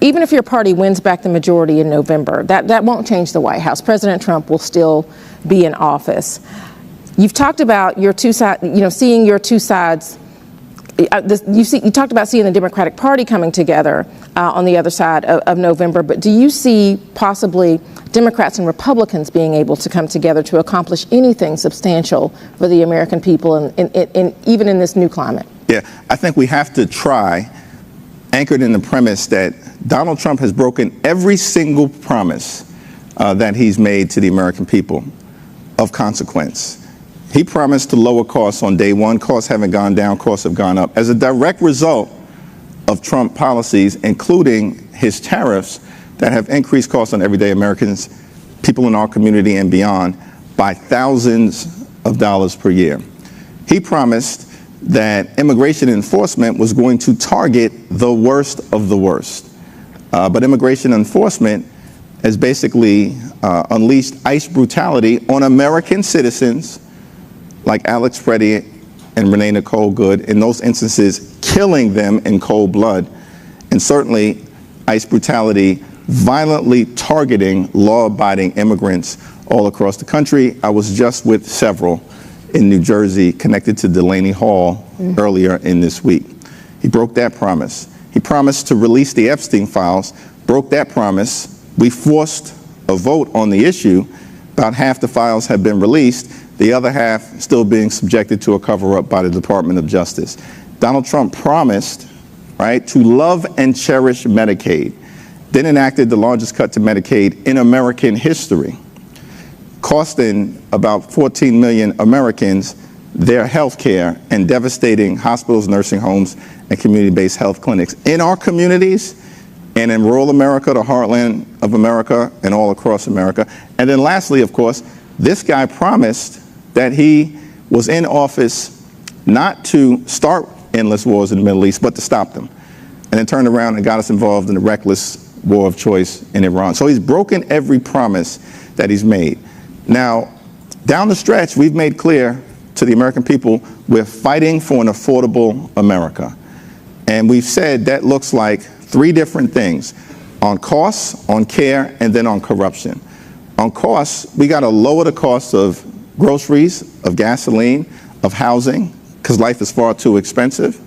Even if your party wins back the majority in November, that won't change the White House. President Trump will still be in office. You've talked about your two sides, seeing your two sides. You talked about seeing the Democratic Party coming together on the other side of November, but do you see possibly Democrats and Republicans being able to come together to accomplish anything substantial for the American people, and even in this new climate? Yeah, I think we have to try, anchored in the premise that Donald Trump has broken every single promise that he's made to the American people of consequence. He promised to lower costs on day one. Costs haven't gone down, costs have gone up. As a direct result of Trump policies, including his tariffs that have increased costs on everyday Americans, people in our community and beyond, by thousands of dollars per year. He promised that immigration enforcement was going to target the worst of the worst. But immigration enforcement has basically unleashed ICE brutality on American citizens like Alex Freddie and Renee Nicole Good, in those instances killing them in cold blood, and certainly ICE brutality violently targeting law-abiding immigrants all across the country. I was just with several in New Jersey connected to Delaney Hall earlier in this week. He broke that promise. He promised to release the Epstein files, broke that promise. We forced a vote on the issue. About half the files have been released, the other half still being subjected to a cover-up by the Department of Justice. Donald Trump promised, right, to love and cherish Medicaid, then enacted the largest cut to Medicaid in American history, costing about 14 million Americans their health care and devastating hospitals, nursing homes, and community-based health clinics in our communities and in rural America, the heartland of America, and all across America. And then lastly, of course, this guy promised that he was in office not to start endless wars in the Middle East, but to stop them. And then turned around and got us involved in the reckless war of choice in Iran. So he's broken every promise that he's made. Now, down the stretch, we've made clear to the American people, we're fighting for an affordable America. And we've said that looks like three different things: on costs, on care, and then on corruption. On costs, we got to lower the cost of groceries, of gasoline, of housing, because life is far too expensive.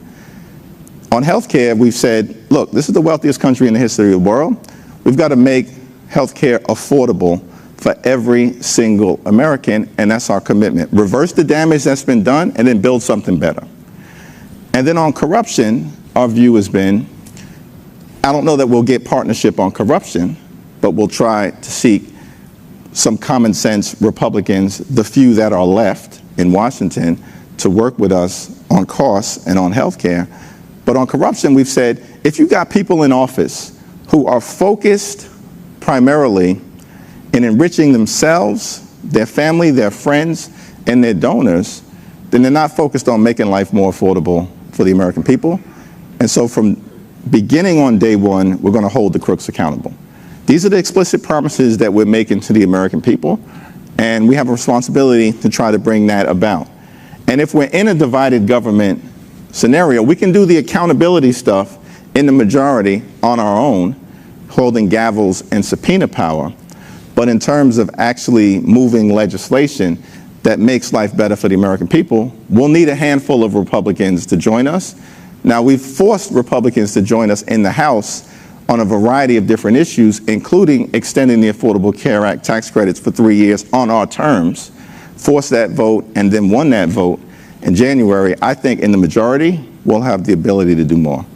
On health care, we've said, look, this is the wealthiest country in the history of the world. We've got to make health care affordable for every single American, and that's our commitment. Reverse the damage that's been done and then build something better. And then on corruption, our view has been, I don't know that we'll get partnership on corruption, but we'll try to seek some common sense Republicans, the few that are left in Washington, to work with us on costs and on health care. But on corruption, we've said, if you've got people in office who are focused primarily in enriching themselves, their family, their friends, and their donors, then they're not focused on making life more affordable for the American people. And so from beginning on day one, we're going to hold the crooks accountable. These are the explicit promises that we're making to the American people, and we have a responsibility to try to bring that about. And if we're in a divided government scenario, we can do the accountability stuff in the majority on our own, holding gavels and subpoena power. But in terms of actually moving legislation that makes life better for the American people, we'll need a handful of Republicans to join us. Now, we've forced Republicans to join us in the House on a variety of different issues, including extending the Affordable Care Act tax credits for 3 years on our terms, forced that vote, and then won that vote in January. I think in the majority, we'll have the ability to do more.